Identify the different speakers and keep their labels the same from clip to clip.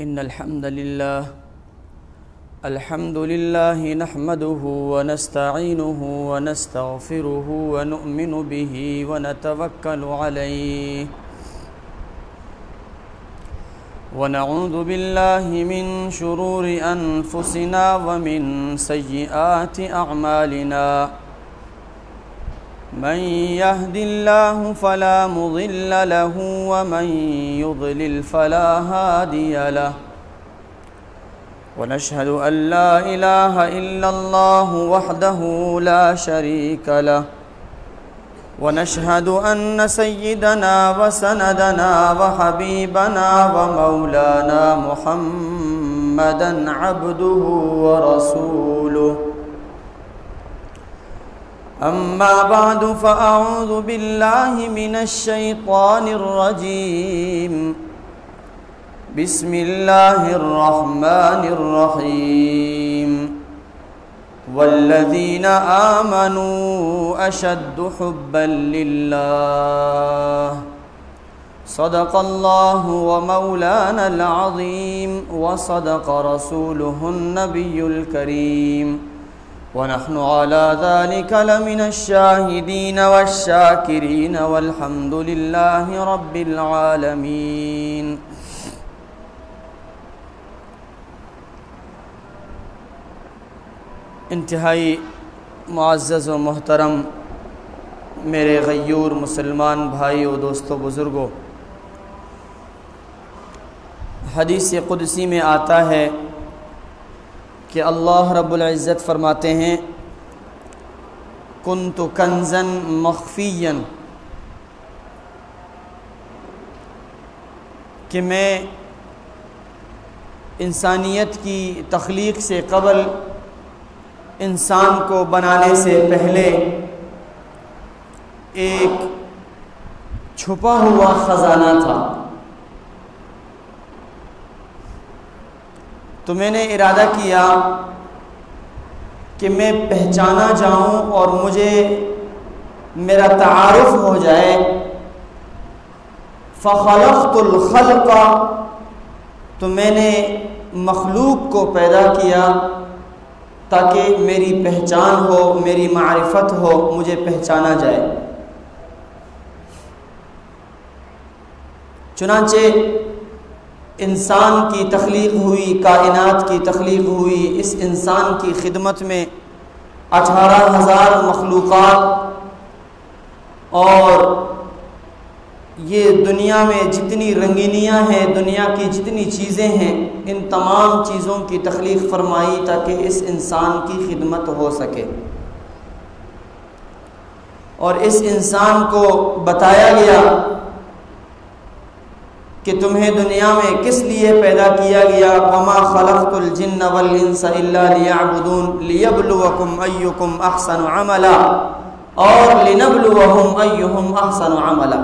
Speaker 1: إن الحمد لله نحمده ونستعينه ونستغفره ونؤمن به ونتوكل عليه ونعوذ بالله من شرور أنفسنا ومن سيئات أعمالنا من يهد الله فلا مضل له ومن يضلل فلا هادي له ونشهد أن لا إله إلا الله وحده لا شريك له ونشهد أن سيدنا وسندنا وحبيبنا ومولانا محمدا عبده ورسوله أما بعد فأعوذ بالله من الشيطان الرجيم بسم الله الرحمن الرحيم والذين آمنوا أشد حبا لله صدق الله ومولانا العظيم وصدق رسوله النبي الكريم ونحن على ذلك لمن الشاهدين والشاكرين والحمد لله رب العالمين انتہائی معزز و محترم میرے غیور مسلمان بھائی و دوستو بزرگوں، حدیث قدسی میں آتا ہے کہ اللہ رب العزت فرماتے ہیں کنت کنزا مخفیا، کہ میں انسانیت کی تخلیق سے قبل، انسان کو بنانے سے پہلے ایک چھپا ہوا خزانہ تھا، تو میں نے ارادہ کیا کہ میں پہچانا جاؤں اور مجھے میرا تعارف ہو جائے، فخلقت الخلق، تو میں نے مخلوق کو پیدا کیا تاکہ میری پہچان ہو، میری معرفت ہو، مجھے پہچانا جائے۔ چنانچہ انسان کی تخلیق ہوئی، کائنات کی تخلیق ہوئی، اس انسان کی خدمت میں 18,000 مخلوقات اور یہ دنیا میں جتنی رنگینیاں ہیں، دنیا کی جتنی چیزیں ہیں، ان تمام چیزوں کی تخلیق فرمائی تاکہ اس انسان کی خدمت ہو سکے، اور اس انسان کو بتایا گیا کہ تمہیں دنیا میں کس لیے پیدا کیا گیا، وَمَا خَلَقْتُ الْجِنَّ وَالْإِنسَ إِلَّا لِيَعْبُدُونَ لِيَبْلُوَكُمْ أَيُّكُمْ أَحْسَنُ عَمَلًا اور لِنَبْلُوَهُمْ أَيُّهُمْ أَحْسَنُ عَمَلًا۔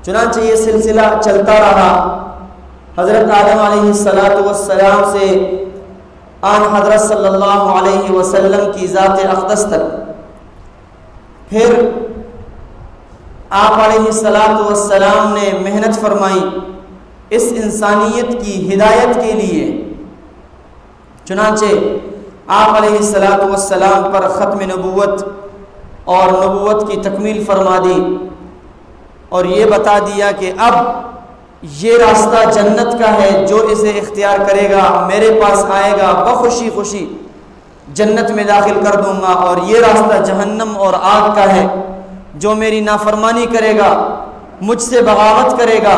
Speaker 1: چنانچہ یہ سلسلہ چلتا رہا، حضرت آدم علیہ السلام سے آن حضرت صلی اللہ علیہ وسلم کی ذات اقدس تک، پھر آپ علیہ السلام نے محنت فرمائی اس انسانیت کی ہدایت کے لیے، چنانچہ آپ علیہ السلام پر ختم نبوت اور نبوت کی تکمیل فرما دی، اور یہ بتا دیا کہ اب یہ راستہ جنت کا ہے، جو اسے اختیار کرے گا میرے پاس آئے گا، بخوشی خوشی جنت میں داخل کر دوں گا، اور یہ راستہ جہنم اور آگ کا ہے، جو میری نافرمانی کرے گا، مجھ سے بغاوت کرے گا،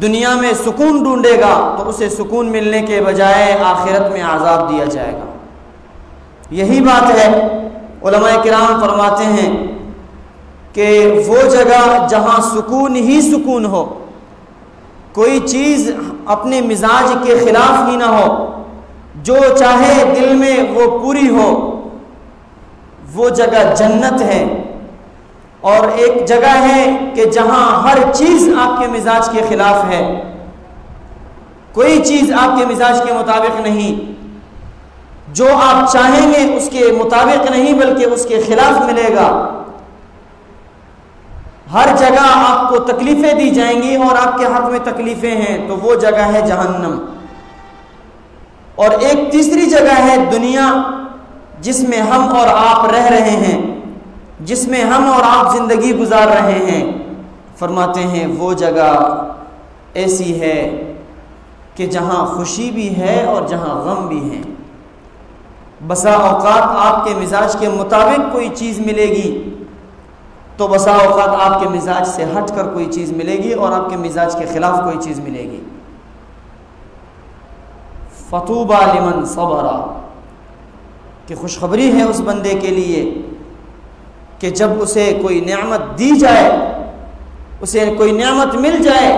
Speaker 1: دنیا میں سکون ڈھونڈے گا تو اسے سکون ملنے کے بجائے آخرت میں عذاب دیا جائے گا۔ یہی بات ہے، علماء کرام فرماتے ہیں کہ وہ جگہ جہاں سکون ہی سکون ہو، کوئی چیز اپنے مزاج کے خلاف ہی نہ ہو، جو چاہے دل میں وہ پوری ہو، وہ جگہ جنت ہے۔ اور ایک جگہ ہے کہ جہاں ہر چیز آپ کے مزاج کے خلاف ہے، کوئی چیز آپ کے مزاج کے مطابق نہیں، جو آپ چاہیں گے اس کے مطابق نہیں بلکہ اس کے خلاف ملے گا. ہر جگہ آپ کو تکلیفیں دی جائیں گی اور آپ کے حق میں تکلیفیں ہیں تو وہ جگہ ہے جہنم. اور ایک تیسری جگہ ہے دنیا جس میں ہم اور آپ رہ رہے ہیں, جس میں ہم اور آپ زندگی گزار رہے ہیں. فرماتے ہیں وہ جگہ ایسی ہے کہ جہاں خوشی بھی ہے اور جہاں غم بھی ہے. بسا اوقات آپ کے مزاج کے مطابق کوئی چیز ملے گی تو بسا اوقات آپ کے مزاج سے ہٹ کر کوئی چیز ملے گی اور آپ کے مزاج کے خلاف کوئی چیز ملے گی. فطوبى لمن صبر, کہ خوشخبری ہے اس بندے کے لیے کہ جب اسے کوئی نعمت دی جائے, اسے کوئی نعمت مل جائے,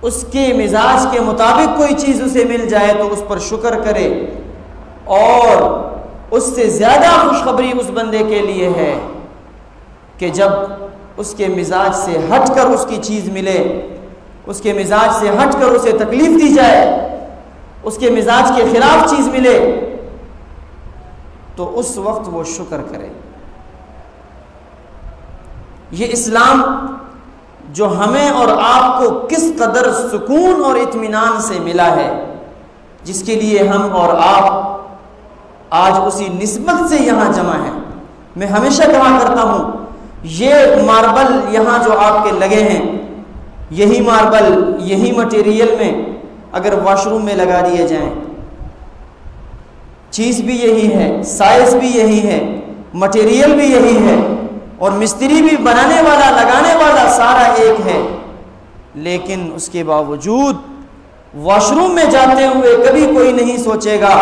Speaker 1: اس کے مزاج کے مطابق کوئی چیز اسے مل جائے تو اس پر شکر کرے. اور اس سے زیادہ خوشخبری اس بندے کے لیے ہے کہ جب اس کے مزاج سے ہٹ کر اس کی چیز ملے, اس کے مزاج سے ہٹ کر اسے تکلیف دی جائے, اس کے مزاج کے خلاف چیز ملے تو اس وقت وہ شکر کرے. یہ اسلام جو ہمیں اور آپ کو کس قدر سکون اور اطمینان سے ملا ہے, جس کے لیے ہم اور آپ آج اسی نسبت سے یہاں جمع ہیں. میں ہمیشہ کہا کرتا ہوں یہ ماربل یہاں جو آپ کے لگے ہیں, یہی ماربل یہی مٹیریل میں اگر واش روم میں لگا دیے جائیں, چیز بھی یہی ہے, سائز بھی یہی ہے, مٹیریل بھی یہی ہے اور مستری بھی بنانے والا لگانے والا سارا ایک ہے, لیکن اس کے باوجود واش روم میں جاتے ہوئے کبھی کوئی نہیں سوچے گا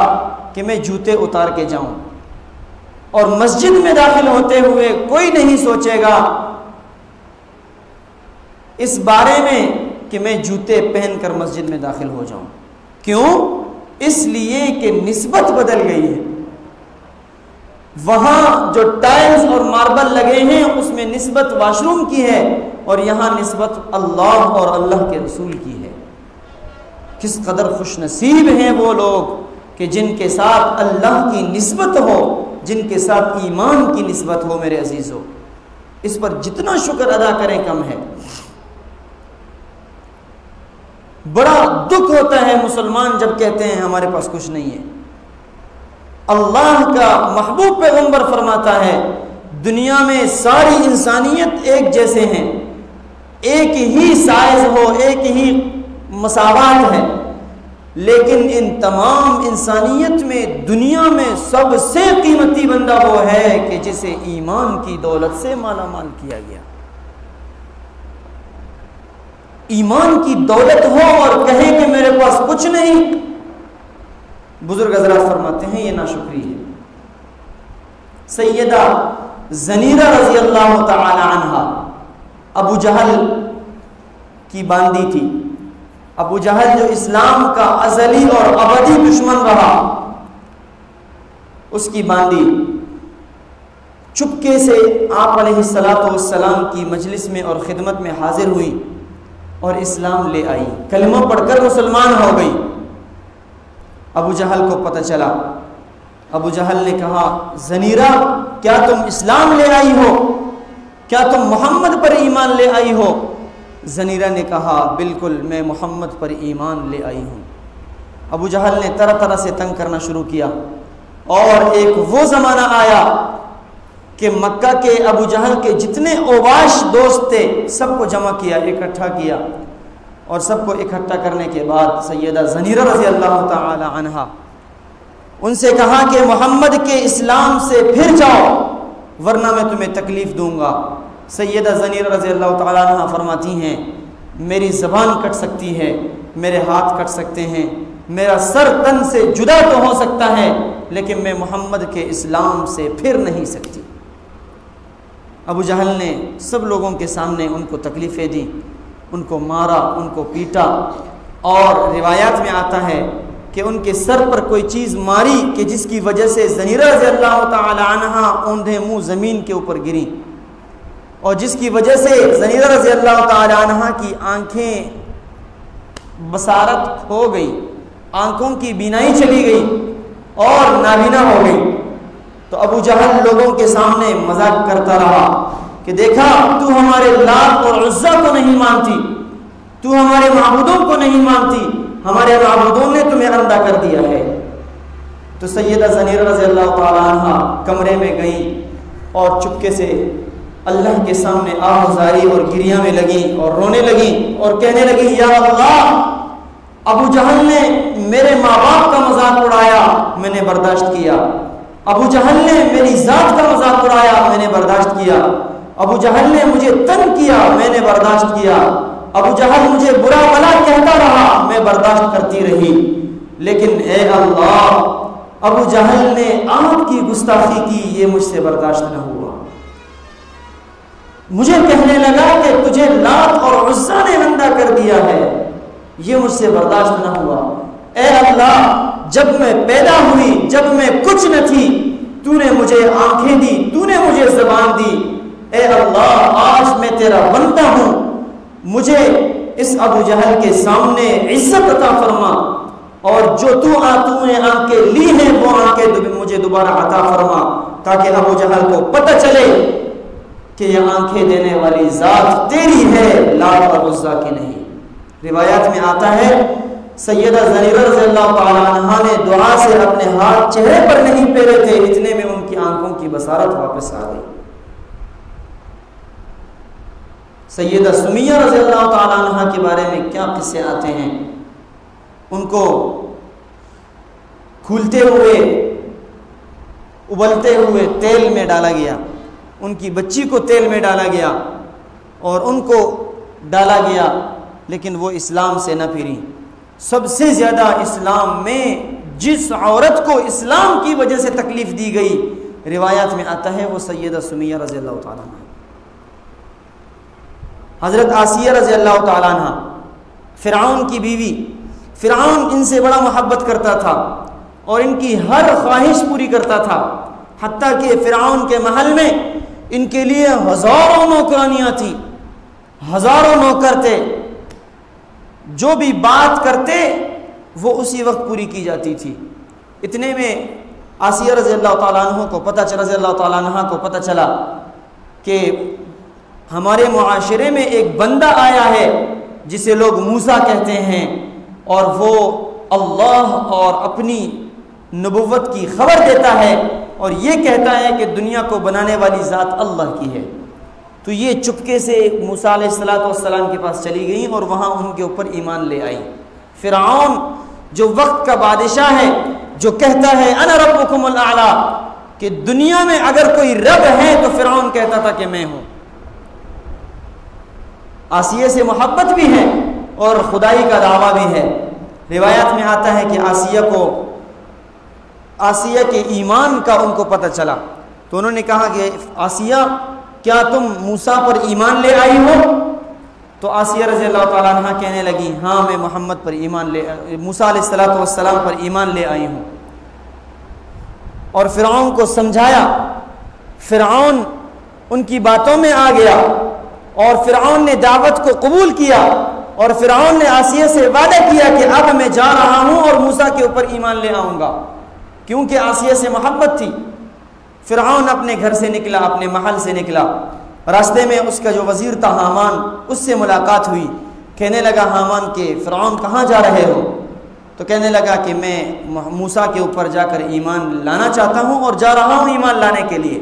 Speaker 1: کہ میں جوتے اتار کے جاؤں, اور مسجد میں داخل ہوتے ہوئے کوئی نہیں سوچے گا اس بارے میں کہ میں جوتے پہن کر مسجد میں داخل ہو جاؤں. کیوں؟ اس لیے کہ نسبت بدل گئی ہے. وہاں جو ٹائلز اور ماربل لگے ہیں اس میں نسبت واش روم کی ہے اور یہاں نسبت اللہ اور اللہ کے رسول کی ہے. کس قدر خوش نصیب ہیں وہ لوگ کہ جن کے ساتھ اللہ کی نسبت ہو, جن کے ساتھ ایمان کی نسبت ہو. میرے عزیزو, اس پر جتنا شکر ادا کریں کم ہے. بڑا دکھ ہوتا ہے مسلمان جب کہتے ہیں ہمارے پاس کچھ نہیں ہے. اللہ کا محبوب پیغمبر فرماتا ہے دنیا میں ساری انسانیت ایک جیسے ہیں, ایک ہی سائز ہو, ایک ہی مساوات ہے, لیکن ان تمام انسانیت میں دنیا میں سب سے قیمتی بندہ وہ ہے کہ جسے ایمان کی دولت سے مالا مال کیا گیا. ایمان کی دولت ہو اور کہے کہ میرے پاس کچھ نہیں, بزرگ حضرات فرماتے ہیں یہ ناشکری ہے. سیدہ زنیرہ رضی اللہ تعالی عنہا ابو جہل کی باندی تھی. ابو جہل جو اسلام کا ازلی اور ابدی دشمن رہا, اس کی باندی چپکے سے آپ علیہ السلام کی مجلس میں اور خدمت میں حاضر ہوئی اور اسلام لے آئی, کلمہ پڑھ کر مسلمان ہو گئی. ابو جہل کو پتہ چلا. ابو جہل نے کہا زنیرہ کیا تم اسلام لے آئی ہو, کیا تم محمد پر ایمان لے آئی ہو؟ زنیرہ نے کہا بالکل میں محمد پر ایمان لے آئی ہوں. ابو جہل نے طرح طرح سے تنگ کرنا شروع کیا اور ایک وہ زمانہ آیا کہ مکہ کے ابو جہل کے جتنے اوباش دوست تھے سب کو جمع کیا, اکٹھا کیا, اور سب کو اکٹھا کرنے کے بعد سیدہ زنیرہ رضی اللہ تعالی عنہا ان سے کہا کہ محمد کے اسلام سے پھر جاؤ ورنہ میں تمہیں تکلیف دوں گا. سیدہ زنیرہ رضی اللہ تعالی عنہا فرماتی ہیں میری زبان کٹ سکتی ہے, میرے ہاتھ کٹ سکتے ہیں, میرا سر تن سے جدا تو ہو سکتا ہے, لیکن میں محمد کے اسلام سے پھر نہیں سکتی. ابو جہل نے سب لوگوں کے سامنے ان کو تکلیفیں دی, ان کو مارا, ان کو پیٹا, اور روایات میں آتا ہے کہ ان کے سر پر کوئی چیز ماری کہ جس کی وجہ سے زنیرہ رضی اللہ تعالی عنہا اوندھے منہ زمین کے اوپر گری, اور جس کی وجہ سے زنیرہ رضی اللہ تعالی عنہا کی آنکھیں بصارت کھو گئی, آنکھوں کی بینائی چلی گئی. اور نابینا ہو گئی۔ تو ابو جہل لوگوں کے سامنے مذاق کرتا رہا کہ دیکھا تو ہمارے لات اور عزا کو نہیں مانتی، تو ہمارے معبودوں کو نہیں مانتی، ہمارے معبودوں نے تمہیں اندھا کر دیا ہے۔ تو سیدہ زنیرہ رضی اللہ تعالیٰ عنہ کمرے میں گئیں اور چپکے سے اللہ کے سامنے آہذاری اور گریہ میں لگیں اور رونے لگیں اور کہنے لگیں یا اللہ، ابو جہل نے میرے ماں باپ کا مذاق اڑایا، میں نے برداشت کیا۔ ابو جہل نے میری ذات کا مذاق اڑایا، میں نے برداشت کیا۔ ابو جہل نے مجھے تنگ کیا، میں نے برداشت کیا۔ ابو جہل مجھے برا بھلا کہتا رہا، میں برداشت کرتی رہی، لیکن اے اللہ، ابو جہل نے آپ کی گستاخی کی، یہ مجھ سے برداشت نہ ہوا۔ مجھے کہنے لگا کہ تجھے لات اور عزا نے اندھا کر دیا ہے، یہ مجھ سے برداشت نہ ہوا۔ اے اللہ، جب میں پیدا ہوئی، جب میں کچھ نہ تھی، تو نے مجھے آنکھیں دی، تو نے مجھے زبان دی۔ اے اللہ، آج میں تیرا بندہ ہوں، مجھے اس ابو جہل کے سامنے عزت عطا فرما، اور جو تو نے آنکھیں لی ہیں وہ آنکھیں مجھے دوبارہ عطا فرما، تاکہ ابو جہل کو پتہ چلے کہ یہ آنکھیں دینے والی ذات تیری ہے، لات اور عزا کی نہیں۔ روایات میں آتا ہے سیدہ زنیرہ رضی اللہ تعالیٰ عنہ نے دعا سے اپنے ہاتھ چہرے پر نہیں پھیرے تھے، اتنے میں ان کی آنکھوں کی بصارت واپس آ گئی۔ سیدہ سمیہ رضی اللہ تعالیٰ عنہ کے بارے میں کیا قصے آتے ہیں۔ ان کو کھولتے ہوئے ابلتے ہوئے تیل میں ڈالا گیا، ان کی بچی کو تیل میں ڈالا گیا اور ان کو ڈالا گیا، لیکن وہ اسلام سے نہ پھری۔ سب سے زیادہ اسلام میں جس عورت کو اسلام کی وجہ سے تکلیف دی گئی، روایات میں آتا ہے وہ سیدہ سمیہ رضی اللہ تعالیٰ عنہ۔ حضرت آسیہ رضی اللہ تعالیٰ عنہ، فرعون کی بیوی، فرعون ان سے بڑا محبت کرتا تھا اور ان کی ہر خواہش پوری کرتا تھا، حتیٰ کہ فرعون کے محل میں ان کے لیے ہزاروں نوکرانیاں تھیں، ہزاروں نوکر تھے، جو بھی بات کرتے وہ اسی وقت پوری کی جاتی تھی۔ اتنے میں آسیہ رضی اللہ تعالیٰ عنہ کو پتہ چلا کہ ہمارے معاشرے میں ایک بندہ آیا ہے جسے لوگ موسیٰ کہتے ہیں، اور وہ اللہ اور اپنی نبوت کی خبر دیتا ہے اور یہ کہتا ہے کہ دنیا کو بنانے والی ذات اللہ کی ہے۔ تو یہ چپکے سے موسیٰ علیہ السلام کے پاس چلی گئیں اور وہاں ان کے اوپر ایمان لے آئی۔ فرعون جو وقت کا بادشاہ ہے، جو کہتا ہے انا ربکم الاعلی، کہ دنیا میں اگر کوئی رب ہے تو فرعون کہتا تھا کہ میں ہوں۔ آسیہ سے محبت بھی ہے اور خدائی کا دعویٰ بھی ہے۔ روایات میں آتا ہے کہ آسیہ کے ایمان کا ان کو پتہ چلا، تو انہوں نے کہا کہ آسیہ، کیا تم موسیٰ پر ایمان لے آئی ہو؟ تو آسیہ رضی اللہ تعالیٰ عنہ کہنے لگی ہاں، میں محمد پر موسیٰ علیہ السلام پر ایمان لے آئی ہوں۔ اور فرعون کو سمجھایا، فرعون ان کی باتوں میں آ گیا اور فرعون نے دعوت کو قبول کیا، اور فرعون نے آسیہ سے وعدہ کیا کہ اب میں جا رہا ہوں اور موسیٰ کے اوپر ایمان لے آؤں گا، کیونکہ آسیہ سے محبت تھی۔ فرعون اپنے گھر سے نکلا، اپنے محل سے نکلا، راستے میں اس کا جو وزیر تھا حامان، اس سے ملاقات ہوئی۔ کہنے لگا حامان کہ فرعون کہاں جا رہے ہو؟ تو کہنے لگا کہ میں موسیٰ کے اوپر جا کر ایمان لانا چاہتا ہوں اور جا رہا ہوں ایمان لانے کے لیے،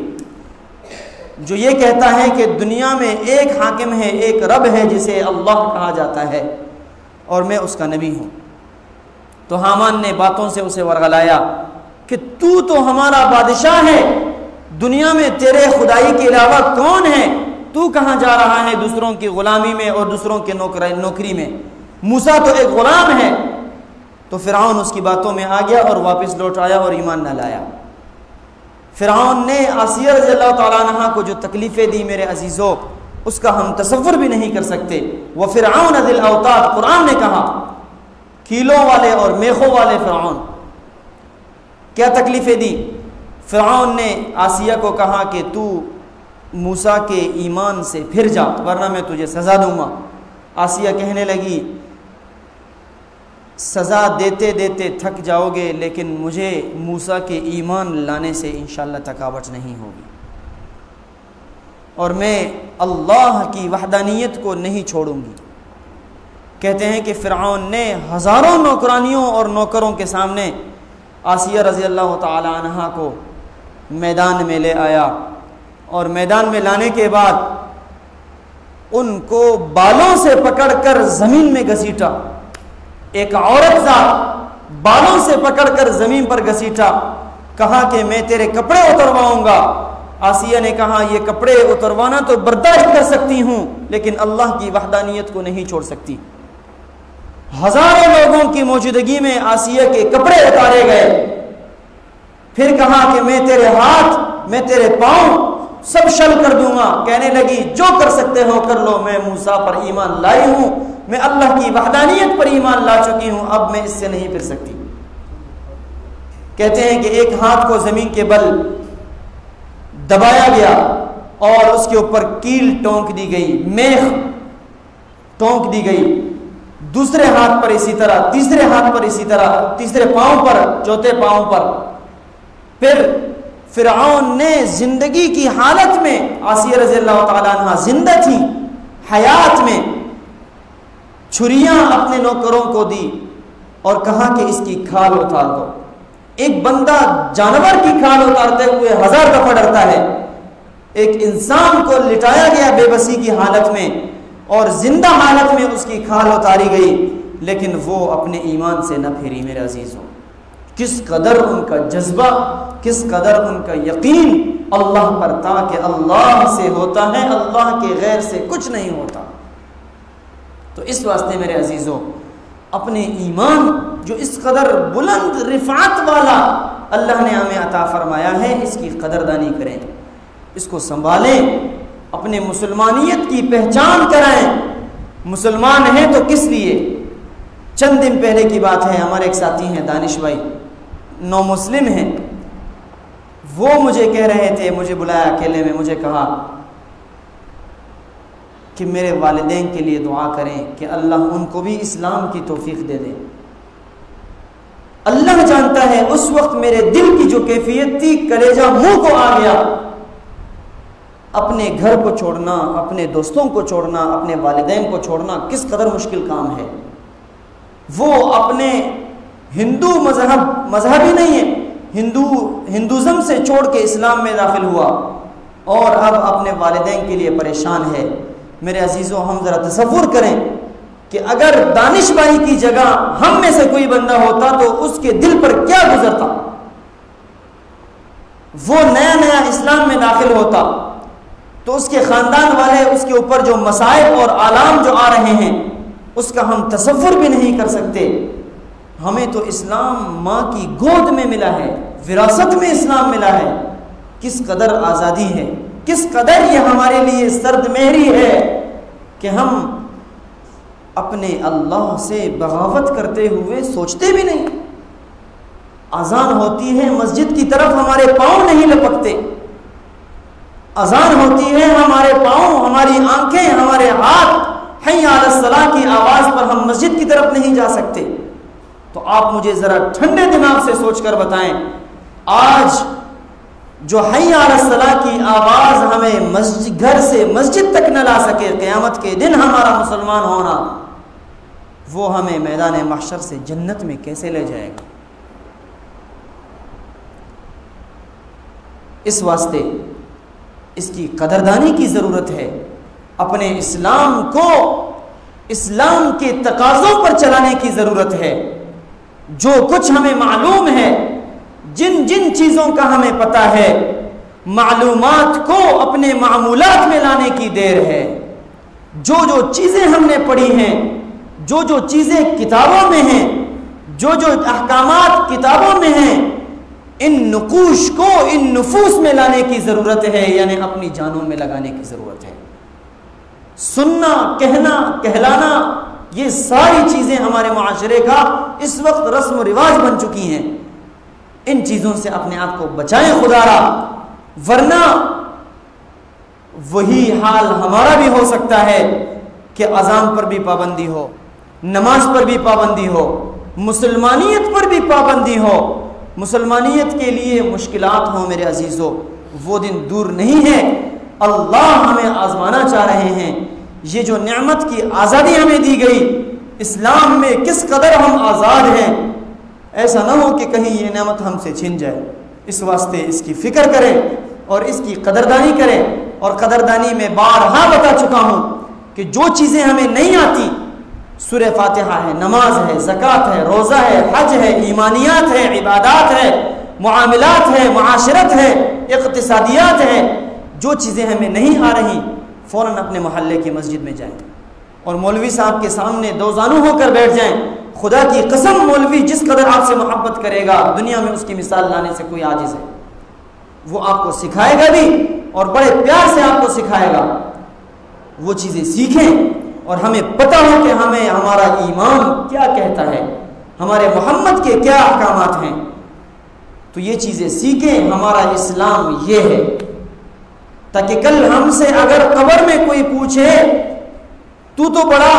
Speaker 1: جو یہ کہتا ہے کہ دنیا میں ایک حاکم ہے، ایک رب ہے جسے اللہ کہا جاتا ہے، اور میں اس کا نبی ہوں۔ تو حامان نے باتوں سے اسے ورغلایا کہ تو ہمارا بادشاہ ہے، دنیا میں تیرے خدائی کے علاوہ کون ہے؟ تو کہاں جا رہا ہے دوسروں کی غلامی میں اور دوسروں کے نوکری میں؟ موسیٰ تو ایک غلام ہے۔ تو فرعون اس کی باتوں میں آ گیا اور واپس لوٹ آیا اور ایمان نہ لایا۔ فرعون نے آسیہ رضی اللہ تعالیٰ عنہ کو جو تکلیفیں دی میرے عزیزوں، اس کا ہم تصور بھی نہیں کر سکتے۔ وَفِرْعَوْنَ ذِي الْأَوْتَادِ، قرآن نے کہا کیلوں والے اور میخوں والے فرعون، کیا تکلیفیں دی؟ فرعون نے آسیہ کو کہا کہ تو موسیٰ کے ایمان سے پھر جا ورنہ میں تجھے سزا دوں گا۔ آسیہ کہنے لگی سزا دیتے دیتے تھک جاؤ گے، لیکن مجھے موسیٰ کے ایمان لانے سے انشاءاللہ تھکاوٹ نہیں ہوگی، اور میں اللہ کی وحدانیت کو نہیں چھوڑوں گی۔ کہتے ہیں کہ فرعون نے ہزاروں نوکرانیوں اور نوکروں کے سامنے آسیہ رضی اللہ تعالی عنہا کو میدان میں لے آیا، اور میدان میں لانے کے بعد ان کو بالوں سے پکڑ کر زمین میں گھسیٹا۔ ایک عورت ذات بالوں سے پکڑ کر زمین پر گھسیٹا، کہا کہ میں تیرے کپڑے اترواؤں گا۔ آسیہ نے کہا یہ کپڑے اتروانا تو برداشت کر سکتی ہوں، لیکن اللہ کی وحدانیت کو نہیں چھوڑ سکتی۔ ہزاروں لوگوں کی موجودگی میں آسیہ کے کپڑے اتارے گئے، پھر کہا کہ میں تیرے ہاتھ، میں تیرے پاؤں سب شل کر دوں گا۔ کہنے لگی جو کر سکتے ہو کر لو، میں موسیٰ پر ایمان لائی ہوں، میں اللہ کی وحدانیت پر ایمان لا چکی ہوں، اب میں اس سے نہیں پھر سکتی۔ کہتے ہیں کہ ایک ہاتھ کو زمین کے بل دبایا گیا اور اس کے اوپر کیل ٹونک دی گئی، میخ ٹونک دی گئی، دوسرے ہاتھ پر اسی طرح، تیسرے ہاتھ پر اسی طرح، تیسرے پاؤں پر، چوتھے پاؤں پر۔ پھر فرعون نے زندگی کی حالت میں، آسیہ رضی اللہ تعالیٰ عنہ زندہ تھی حیات میں، چھریاں اپنے نوکروں کو دی اور کہا کہ اس کی کھال اتار دو۔ ایک بندہ جانور کی کھال اتارتے ہوئے 1000 دفعہ ڈرتا ہے، ایک انسان کو لٹایا گیا بے بسی کی حالت میں اور زندہ حالت میں اس کی کھال اتاری گئی، لیکن وہ اپنے ایمان سے نہ پھری۔ میرے عزیزوں، کس قدر ان کا جذبہ، کس قدر ان کا یقین اللہ پر تھا کہ اللہ سے ہوتا ہے، اللہ کے غیر سے کچھ نہیں ہوتا۔ تو اس واسطے میرے عزیزوں، اپنے ایمان جو اس قدر بلند رفعت والا اللہ نے ہمیں عطا فرمایا ہے، اس کی قدردانی کریں، اس کو سنبھالیں، اپنے مسلمانیت کی پہچان کرائیں۔ مسلمان ہیں تو کس لیے؟ چند دن پہلے کی بات ہے، ہمارے ایک ساتھی ہیں دانش بھائی، نو مسلم ہیں، وہ مجھے کہہ رہے تھے، مجھے بلایا اکیلے میں، مجھے کہا کہ میرے والدین کے لیے دعا کریں کہ اللہ ان کو بھی اسلام کی توفیق دے دے۔ اللہ جانتا ہے اس وقت میرے دل کی جو کیفیت تھی، کلیجہ منہ کو آ گیا۔ اپنے گھر کو چھوڑنا، اپنے دوستوں کو چھوڑنا، اپنے والدین کو چھوڑنا کس قدر مشکل کام ہے۔ وہ اپنے ہندو مذہب ہی نہیں ہے، ہندوازم سے چھوڑ کے اسلام میں داخل ہوا اور اب اپنے والدین کے لیے پریشان ہے۔ میرے عزیزوں، ہم ذرا تصور کریں کہ اگر دانش بھائی کی جگہ ہم میں سے کوئی بندہ ہوتا تو اس کے دل پر کیا گزرتا۔ وہ نیا نیا اسلام میں داخل ہوتا تو اس کے خاندان والے اس کے اوپر جو مصائب اور آلام جو آ رہے ہیں اس کا ہم تصور بھی نہیں کر سکتے۔ ہمیں تو اسلام ماں کی گود میں ملا ہے، وراثت میں اسلام ملا ہے۔ کس قدر آزادی ہے، کس قدر یہ ہمارے لیے سرد مہری ہے کہ ہم اپنے اللہ سے بغاوت کرتے ہوئے سوچتے بھی نہیں۔ اذان ہوتی ہے، مسجد کی طرف ہمارے پاؤں نہیں لپکتے، اذان ہوتی ہے، ہمارے پاؤں، ہماری آنکھیں، ہمارے ہاتھ حی علی الصلاۃ کی آواز پر ہم مسجد کی طرف نہیں جا سکتے۔ تو آپ مجھے ذرا ٹھنڈے دماغ سے سوچ کر بتائیں، آج جو حی علی الصلاۃ کی آواز ہمیں گھر سے مسجد تک نہ لا سکے، قیامت کے دن ہمارا مسلمان ہونا وہ ہمیں میدان محشر سے جنت میں کیسے لے جائے گا؟ اس واسطے اس کی قدردانی کی ضرورت ہے۔ اپنے اسلام کو اسلام کے تقاضوں پر چلانے کی ضرورت ہے۔ جو کچھ ہمیں معلوم ہے، جن جن چیزوں کا ہمیں پتہ ہے، معلومات کو اپنے معمولات میں لانے کی دیر ہے۔ جو جو چیزیں ہم نے پڑھی ہیں، جو جو چیزیں کتابوں میں ہیں، جو جو احکامات کتابوں میں ہیں، ان نقوش کو ان نفوس میں لانے کی ضرورت ہے، یعنی اپنی جانوں میں لگانے کی ضرورت ہے۔ سننا، کہنا، کہلانا، یہ ساری چیزیں ہمارے معاشرے کا اس وقت رسم و رواج بن چکی ہیں۔ ان چیزوں سے اپنے آپ کو بچائیں خدا را، ورنہ وہی حال ہمارا بھی ہو سکتا ہے کہ اذان پر بھی پابندی ہو، نماز پر بھی پابندی ہو، مسلمانیت پر بھی پابندی ہو، مسلمانیت کے لیے مشکلات ہوں میرے عزیزو، وہ دن دور نہیں ہے۔ اللہ ہمیں آزمانا چاہ رہے ہیں۔ یہ جو نعمت کی آزادی ہمیں دی گئی، اسلام میں کس قدر ہم آزاد ہیں، ایسا نہ ہو کہ کہیں یہ نعمت ہم سے چھن جائے۔ اس واسطے اس کی فکر کریں اور اس کی قدردانی کریں۔ اور قدردانی میں بارہا بتا چکا ہوں کہ جو چیزیں ہمیں نہیں آتی، سورہ فاتحہ ہے، نماز ہے، زکوٰۃ ہے، روزہ ہے، حج ہے، ایمانیات ہے، عبادات ہے، معاملات ہے، معاشرت ہے، اقتصادیات ہے، جو چیزیں ہمیں نہیں آ رہی فوراً اپنے محلے کی مسجد میں جائیں اور مولوی صاحب کے سامنے دو زانو ہو کر بیٹھ جائیں۔ خدا کی قسم مولوی جس قدر آپ سے محبت کرے گا، دنیا میں اس کی مثال لانے سے کوئی عاجز ہے۔ وہ آپ کو سکھائے گا بھی اور بڑے پیار سے آپ کو سکھائے گا۔ وہ چیزیں سیکھیں اور ہمیں پتہ ہو کہ ہمیں ہمارا ایمان کیا کہتا ہے، ہمارے محمد کے کیا احکامات ہیں، تو یہ چیزیں سیکھیں۔ ہمارا اسلام یہ ہے، تاکہ کل ہم سے اگر قبر میں کوئی پوچھے تو بڑا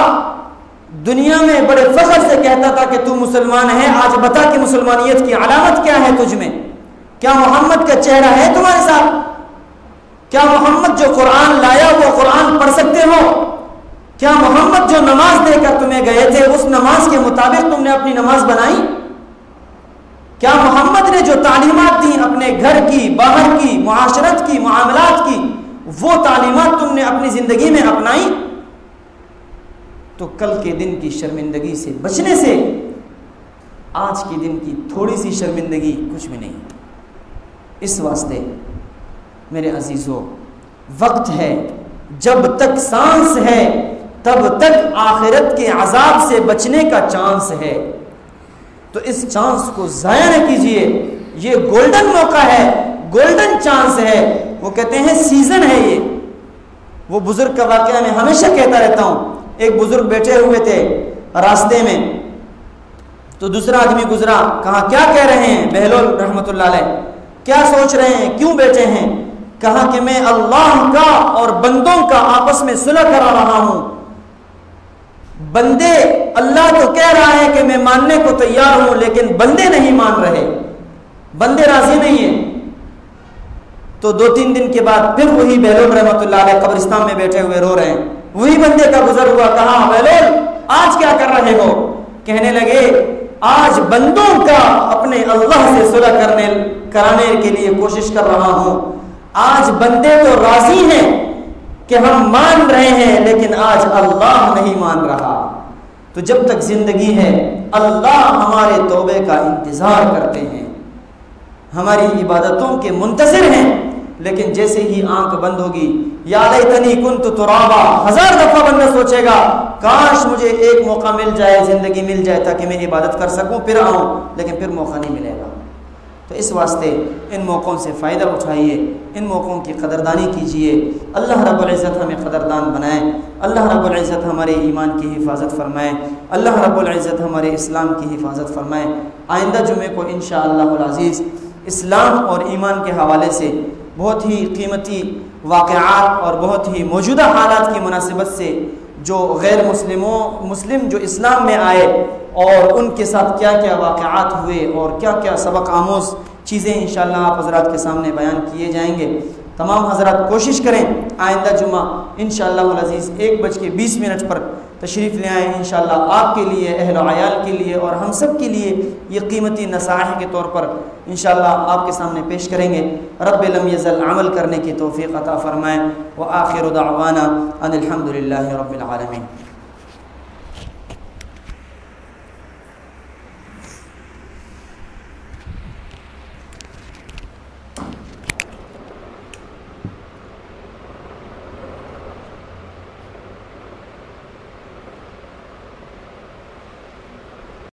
Speaker 1: دنیا میں بڑے فخر سے کہتا تھا کہ تو مسلمان ہے، آج بتا کہ مسلمانیت کی علامت کیا ہے تجھ میں؟ کیا محمد کا چہرہ ہے تمہارے ساتھ؟ کیا محمد جو قرآن لایا وہ قرآن پڑھ سکتے ہو؟ کیا محمد جو نماز دے کر تمہیں گئے تھے اس نماز کے مطابق تم نے اپنی نماز بنائی؟ کیا محمد نے جو تعلیمات دیں اپنے گھر کی، باہر کی، معاشرت کی، معاملات کی، وہ تعلیمات تم نے اپنی زندگی میں اپنائی؟ تو کل کے دن کی شرمندگی سے بچنے سے آج کے دن کی تھوڑی سی شرمندگی کچھ بھی نہیں۔ اس واسطے میرے عزیزو، وقت ہے، جب تک سانس ہے تب تک آخرت کے عذاب سے بچنے کا چانس ہے، تو اس چانس کو ضائع نہ کیجئے۔ یہ گولڈن موقع ہے، گولڈن چانس ہے، وہ کہتے ہیں سیزن ہے یہ۔ وہ بزرگ کا واقعہ میں ہمیشہ کہتا رہتا ہوں۔ ایک بزرگ بیٹھے ہوئے تھے راستے میں، تو دوسرا آدمی گزرا، کہا کیا کہہ رہے ہیں بہلول رحمۃ اللہ علیہ، کیا سوچ رہے ہیں، کیوں بیٹھے ہیں؟ کہا کہ میں اللہ کا اور بندوں کا آپس میں صلح کرا رہا ہوں۔ بندے، اللہ تو کہہ رہا ہے کہ میں ماننے کو تیار ہوں، لیکن بندے نہیں مان رہے، بندے راضی نہیں ہیں۔ تو 2-3 دن کے بعد پھر وہی بہلول رحمۃ اللہ علیہ قبرستان میں بیٹھے ہوئے رو رہے ہیں۔ وہی بندے کا گزر ہوا، کہا بہلول آج کیا کر رہے ہو؟ کہنے لگے آج بندوں کا اپنے اللہ سے صلح کرانے کے لیے کوشش کر رہا ہوں۔ آج بندے تو راضی ہیں کہ ہم مان رہے ہیں، لیکن آج اللہ نہیں مان رہا۔ تو جب تک زندگی ہے اللہ ہمارے توبے کا انتظار کرتے ہیں، ہماری عبادتوں کے منتظر ہیں، لیکن جیسے ہی آنکھ بند ہوگی، یا لیتنی کنت ترابا، 1000 دفعہ بندہ سوچے گا کاش مجھے ایک موقع مل جائے، زندگی مل جائے تاکہ میں عبادت کر سکوں، پھر آؤں، لیکن پھر موقع نہیں ملے گا۔ تو اس واسطے ان موقعوں سے فائدہ اٹھائیے، ان موقعوں کی قدردانی کیجیے۔ اللہ رب العزت ہمیں قدردان بنائے، اللہ رب العزت ہمارے ایمان کی حفاظت فرمائے، اللہ رب العزت ہمارے اسلام کی حفاظت فرمائے۔ آئندہ جمعے کو انشاءاللہ العزیز اسلام اور ایمان کے حوالے سے بہت ہی قیمتی واقعات اور بہت ہی موجودہ حالات کی مناسبت سے جو غیر مسلم جو اسلام میں آئے اور ان کے ساتھ کیا کیا واقعات ہوئے اور کیا کیا سبق آموز چیزیں انشاءاللہ آپ حضرات کے سامنے بیان کیے جائیں گے۔ تمام حضرات کوشش کریں آئندہ جمعہ انشاءاللہ العزیز 1:20 پر تشریف لے آئیں، انشاءاللہ آپ کے لیے، اہل و عیال کے لیے اور ہم سب کے لیے یہ قیمتی نصائح کے طور پر انشاءاللہ آپ کے سامنے پیش کریں گے۔ رب لم یزل عمل کرنے کی توفیق عطا فرمائیں۔ وآخر دعوانا ان الحمدللہ رب العالمین۔